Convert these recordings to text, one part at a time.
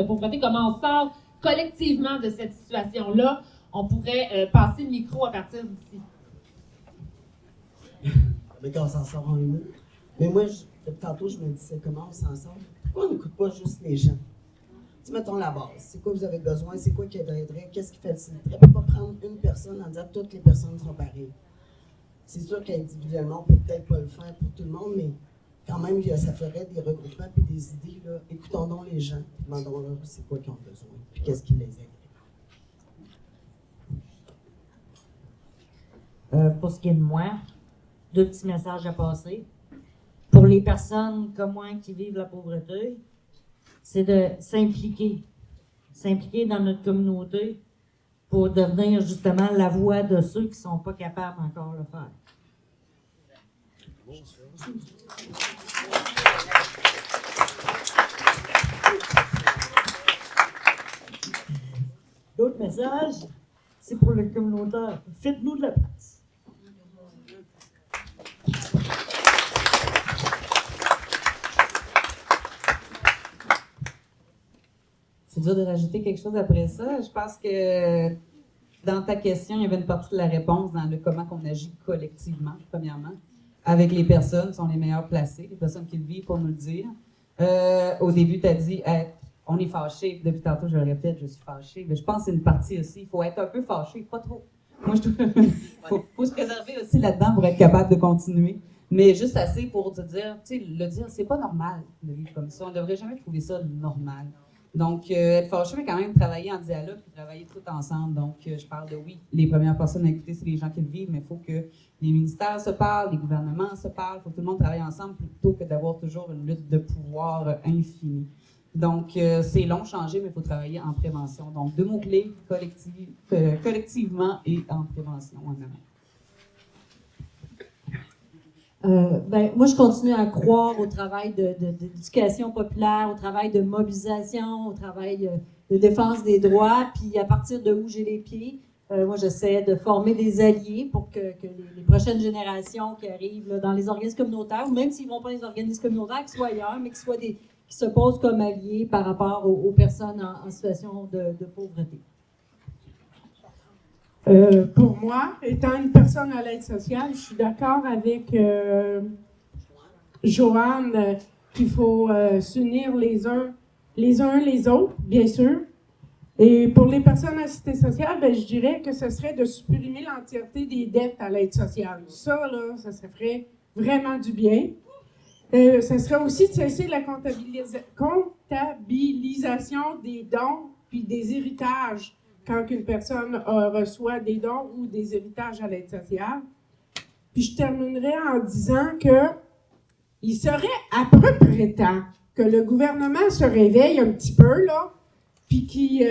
de pauvreté, comment on sort collectivement de cette situation-là. On pourrait passer le micro à partir d'ici. Mais qu'on s'en sort en une minute. Mais moi, tantôt, je me disais, comment on s'en sort? Pourquoi on n'écoute pas juste les gens? Tu mettons la base. C'est quoi vous avez besoin? C'est quoi qui aiderait? Qu'est-ce qui faciliterait? On ne peut pas prendre une personne en disant que toutes les personnes sont pareilles. C'est sûr qu'individuellement, on ne peut peut-être pas le faire pour tout le monde, mais quand même, ça ferait des regroupements et des idées. Là. Écoutons donc les gens, demandons-leur c'est quoi qu'ils ont besoin, puis qu'est-ce qui les aide. Pour ce qui est de moi, 2 petits messages à passer. Pour les personnes comme moi qui vivent la pauvreté, c'est de s'impliquer dans notre communauté pour devenir justement la voix de ceux qui ne sont pas capables encore de le faire. L'autre message, c'est pour le communautaire. Faites-nous de la place. C'est dur de rajouter quelque chose après ça. Je pense que dans ta question, il y avait une partie de la réponse dans le comment on agit collectivement, premièrement, avec les personnes qui sont les meilleures placées, les personnes qui le vivent pour nous le dire. Au début, tu as dit on est fâché. Depuis tantôt, je le répète, je suis fâché. Mais je pense que c'est une partie aussi. Il faut être un peu fâché, pas trop. Moi, je trouve faut se préserver aussi là-dedans pour être capable de continuer. Mais juste assez pour te dire, tu sais, le dire, c'est pas normal de vivre comme ça. On devrait jamais trouver ça normal. Donc, être fâché, mais quand même travailler en dialogue et travailler tout ensemble. Donc, je parle de oui, les premières personnes à écouter, c'est les gens qui le vivent, mais il faut que les ministères se parlent, les gouvernements se parlent, il faut que tout le monde travaille ensemble plutôt que d'avoir toujours une lutte de pouvoir infinie. Donc, c'est long changer, mais il faut travailler en prévention. Donc, 2 mots-clés, collectivement et en prévention en amont. Moi, je continue à croire au travail d'éducation populaire, au travail de mobilisation, au travail de défense des droits. Puis, à partir de où j'ai les pieds, moi, j'essaie de former des alliés pour que les prochaines générations qui arrivent là, dans les organismes communautaires, ou même s'ils ne vont pas dans les organismes communautaires, qu'ils soient ailleurs, mais qui se posent comme alliés par rapport aux personnes en situation de pauvreté. Pour moi, étant une personne à l'aide sociale, je suis d'accord avec Joanne qu'il faut s'unir les uns les autres, bien sûr. Et pour les personnes assistées sociales, je dirais que ce serait de supprimer l'entièreté des dettes à l'aide sociale. Ça, là, ça ferait vraiment du bien. Ce serait aussi de cesser la comptabilisation des dons puis des héritages quand une personne reçoit des dons ou des héritages à l'aide sociale. Puis je terminerai en disant qu'il serait à peu près temps que le gouvernement se réveille un petit peu, là, puis qui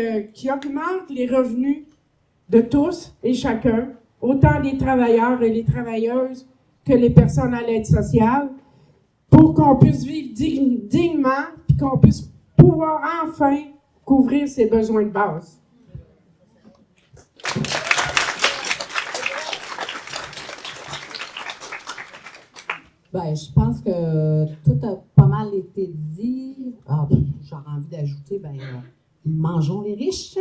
augmente les revenus de tous et chacun, autant des travailleurs et les travailleuses que les personnes à l'aide sociale, pour qu'on puisse vivre dignement et qu'on puisse pouvoir enfin couvrir ses besoins de base. Je pense que tout a pas mal été dit. J'aurais envie d'ajouter, mangeons les riches.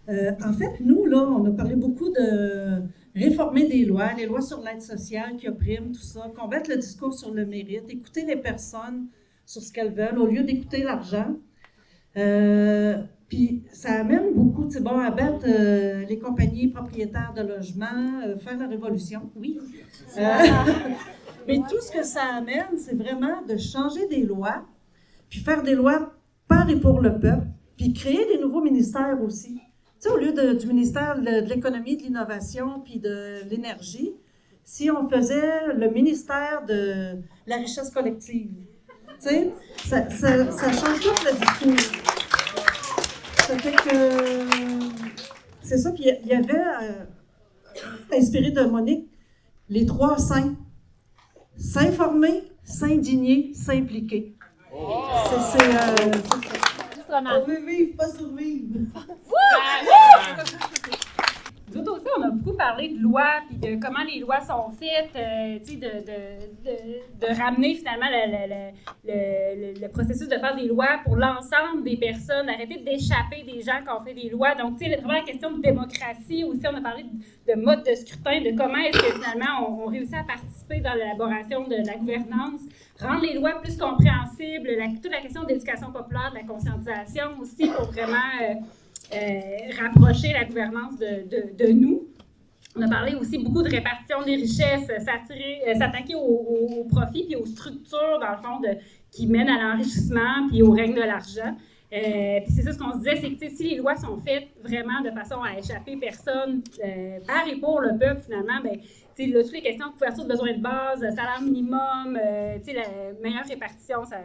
En fait, nous, là, on a parlé beaucoup de réformer des lois, les lois sur l'aide sociale qui oppriment, tout ça, combattre le discours sur le mérite, écouter les personnes sur ce qu'elles veulent au lieu d'écouter l'argent. Puis ça amène beaucoup, abattre les compagnies propriétaires de logements, faire la révolution, oui. Mais tout ce que ça amène, c'est vraiment de changer des lois, puis faire des lois par et pour le peuple, puis créer des nouveaux ministères aussi. Tu sais, au lieu du ministère de l'économie, de l'innovation, puis de l'énergie, si on faisait le ministère de la richesse collective, tu sais, ça change tout le discours. Ça fait que c'est ça. Puis il y avait, inspiré de Monique, les 3 saints. S'informer, s'indigner, s'impliquer. On veut vivre, pas survivre. Nous aussi, on on a beaucoup parlé de lois, puis de comment les lois sont faites, de ramener finalement le processus de faire des lois pour l'ensemble des personnes, d'arrêter d'échapper des gens qui ont fait des lois. Donc, tu sais, la question de démocratie aussi, on a parlé de mode de scrutin, de comment est-ce que finalement on réussit à participer dans l'élaboration de la gouvernance, rendre les lois plus compréhensibles, toute la question d'éducation populaire, de la conscientisation aussi, pour vraiment rapprocher la gouvernance de nous. On a parlé aussi beaucoup de répartition des richesses, s'attaquer aux profits puis aux structures, dans le fond, qui mènent à l'enrichissement puis au règne de l'argent. Puis c'est ça ce qu'on se disait, c'est que si les lois sont faites vraiment de façon à échapper personne, par et pour le peuple, finalement, ben, là, toutes les questions de couverture de besoins de base, salaire minimum, la meilleure répartition, ça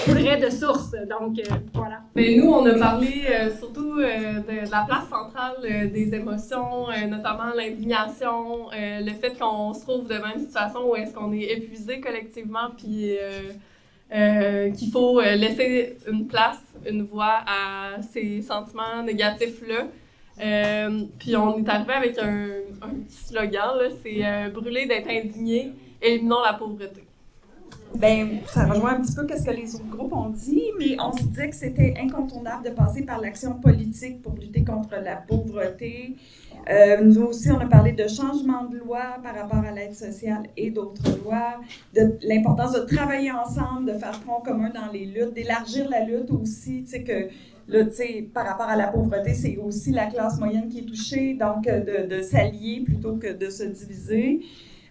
coulerait de source. Donc, voilà. Mais nous, on a parlé surtout de la place centrale des émotions, notamment l'indignation, le fait qu'on se trouve devant une situation où est-ce qu'on est épuisé collectivement, puis qu'il faut laisser une place, une voix à ces sentiments négatifs-là. Puis on est arrivé avec un petit slogan, là, c'est brûler d'être indigné, éliminons la pauvreté. Bien, ça rejoint un petit peu ce que les autres groupes ont dit, mais on se disait que c'était incontournable de passer par l'action politique pour lutter contre la pauvreté. Nous aussi, on a parlé de changement de loi par rapport à l'aide sociale et d'autres lois, de l'importance de travailler ensemble, de faire front commun dans les luttes, d'élargir la lutte aussi, tu sais, que là, tu sais, par rapport à la pauvreté, c'est aussi la classe moyenne qui est touchée, donc de s'allier plutôt que de se diviser.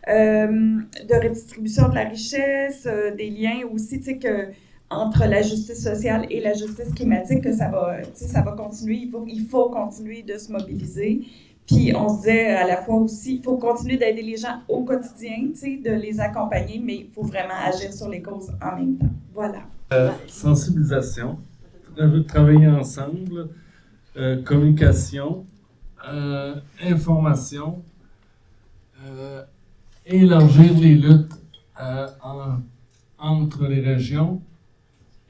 De redistribution de la richesse, des liens aussi, tu sais, que entre la justice sociale et la justice climatique, que ça va continuer, il faut continuer de se mobiliser. Puis on se disait à la fois aussi, il faut continuer d'aider les gens au quotidien, tu sais, de les accompagner, mais il faut vraiment agir sur les causes en même temps. Voilà. Sensibilisation, travailler ensemble, communication, information, élargir les luttes entre les régions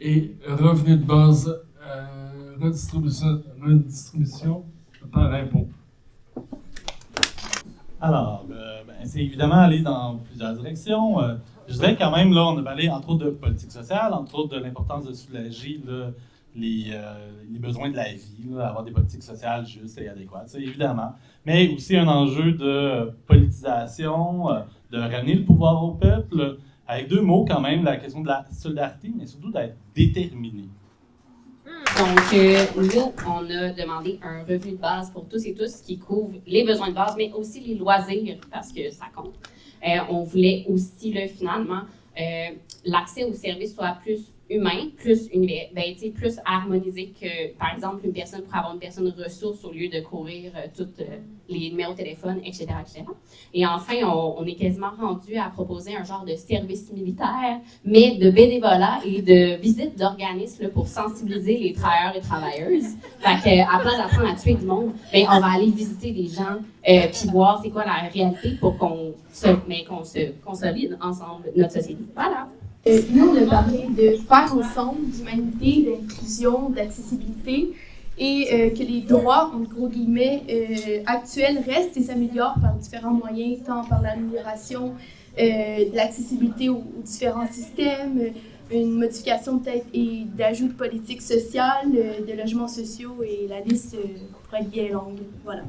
et revenu de base, redistribution par impôt. Alors, c'est évidemment aller dans plusieurs directions. Je dirais quand même, là, on a parlé entre autres de politique sociale, entre autres de l'importance de soulager là, les besoins de la vie, là, avoir des politiques sociales justes et adéquates, évidemment. Mais aussi un enjeu de politisation, de ramener le pouvoir au peuple, avec deux mots quand même, la question de la solidarité, mais surtout d'être déterminé. Donc, nous, on a demandé un revenu de base pour tous et tous qui couvre les besoins de base, mais aussi les loisirs, parce que ça compte. On voulait aussi, là, finalement, l'accès aux services soit plus humain, plus harmonisé que, par exemple, une personne pour avoir une personne ressource au lieu de courir tous les numéros de téléphone, etc., etc. Et enfin, on est quasiment rendu à proposer un genre de service militaire, mais de bénévolat et de visite d'organismes pour sensibiliser les travailleurs et travailleuses. Fait qu'à place d'apprendre à tuer du monde, ben, on va aller visiter des gens puis voir c'est quoi la réalité pour qu'on se consolide ensemble notre société. Voilà. Nous, on a parlé de faire ensemble, d'humanité, d'inclusion, d'accessibilité et que les droits, en gros guillemets, actuels restent et s'améliorent par différents moyens, tant par l'amélioration de l'accessibilité aux différents systèmes, une modification peut-être et d'ajout de politiques sociales, de logements sociaux et la liste pourrait être bien longue. Voilà.